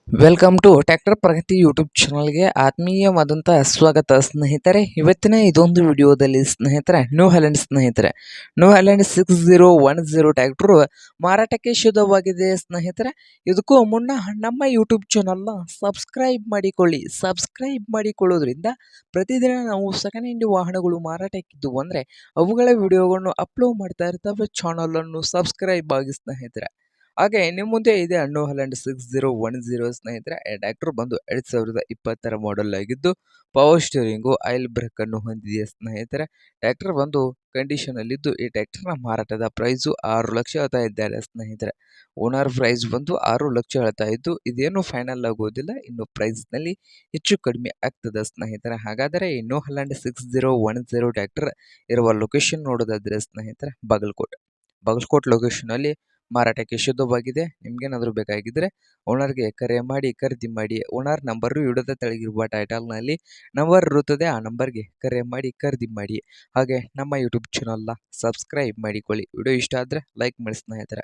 Welcome to tractor Pragati YouTube ಚಾನಲ್ಗೆ ಆತ್ಮೀಯವಾದಂಥ ಸ್ವಾಗತ ಸ್ನೇಹಿತರೆ. ಇವತ್ತಿನ ಇದೊಂದು ವಿಡಿಯೋದಲ್ಲಿ ಸ್ನೇಹಿತರೆ New Holland New Holland 6010 tractor ಮಾರಾಟಕ್ಕೆ ಶುದ್ಧವಾಗಿದೆ ಸ್ನೇಹಿತರೆ. ಇದಕ್ಕೂ ಮುನ್ನ ನಮ್ಮ ಯೂಟ್ಯೂಬ್ ಚಾನಲ್ನ ಸಬ್ಸ್ಕ್ರೈಬ್ ಮಾಡಿಕೊಳ್ಳೋದ್ರಿಂದ ಪ್ರತಿದಿನ ನಾವು ಸೆಕೆಂಡ್ ಹ್ಯಾಂಡ್ ವಾಹನಗಳು ಮಾರಾಟಕ್ಕಿದ್ದು ಅಂದರೆ ಅವುಗಳ ವಿಡಿಯೋಗಳನ್ನು ಅಪ್ಲೋಡ್ ಮಾಡ್ತಾ ಇರ್ತವೆ. ಚಾನಲನ್ನು ಸಬ್ಸ್ಕ್ರೈಬ್ ಆಗಿ ಸ್ನೇಹಿತರೆ. ಹಾಗೆ ನಿಮ್ಮ ಮುಂದೆ ಇದೆ ನ್ಯೂ ಹ್ಯಾಲೆಂಡ್ 6010 ಸ್ನೇಹಿತರೆ. ಟ್ರ್ಯಾಕ್ಟರ್ ಬಂದು 2020 ಮಾಡೆಲ್ ಆಗಿದ್ದು ಪವರ್ ಸ್ಟೀರಿಂಗು ಆಯಿಲ್ ಬ್ರೇಕ್ ಅನ್ನು ಹೊಂದಿದೆ ಸ್ನೇಹಿತರೆ. ಟ್ರ್ಯಾಕ್ಟರ್ ಬಂದು ಕಂಡೀಷನ್ ಅಲ್ಲಿದ್ದು ಈ ಟ್ರ್ಯಾಕ್ಟರ್ನ ಮಾರಾಟದ ಪ್ರೈಸು 6 ಲಕ್ಷ ಹೇಳ್ತಾ ಇದ್ದಾರೆ ಸ್ನೇಹಿತರೆ. ಓನರ್ ಪ್ರೈಸ್ ಬಂದು 6 ಲಕ್ಷ ಹೇಳ್ತಾ ಇದ್ದು ಇದೇನು ಫೈನಲ್ ಆಗೋದಿಲ್ಲ, ಇನ್ನು ಪ್ರೈಸ್ನಲ್ಲಿ ಹೆಚ್ಚು ಕಡಿಮೆ ಆಗ್ತದೆ ಸ್ನೇಹಿತರೆ. ಹಾಗಾದರೆ ಈ ನ್ಯೂ ಹ್ಯಾಲೆಂಡ್ 6010 ಟ್ರ್ಯಾಕ್ಟರ್ ಇರುವ ಲೊಕೇಶನ್ ನೋಡೋದಾದ್ರೆ ಸ್ನೇಹಿತರೆ ಬಾಗಲಕೋಟ್ ಲೊಕೇಶನಲ್ಲಿ ಮಾರಾಟಕ್ಕೆ ಶುದ್ಧವಾಗಿದೆ. ನಿಮ್ಗೇನಾದರೂ ಬೇಕಾಗಿದ್ದರೆ ಓನರ್ಗೆ ಕರೆ ಮಾಡಿ ಖರೀದಿ ಮಾಡಿ. ಓನರ್ ನಂಬರು ವಿಡಿಯೋದ ತೆಳಗಿರುವ ಟೈಟಲ್ನಲ್ಲಿ ನಂಬರ್ ಇರುತ್ತದೆ, ಆ ನಂಬರ್ಗೆ ಕರೆ ಮಾಡಿ ಖರೀದಿ ಮಾಡಿ. ಹಾಗೆ ನಮ್ಮ ಯೂಟ್ಯೂಬ್ ಚಾನಲ್ನ ಸಬ್ಸ್ಕ್ರೈಬ್ ಮಾಡಿಕೊಳ್ಳಿ. ವಿಡಿಯೋ ಇಷ್ಟ ಆದರೆ ಲೈಕ್ ಮಾಡಿ ಸ್ನೇಹಿತರೆ.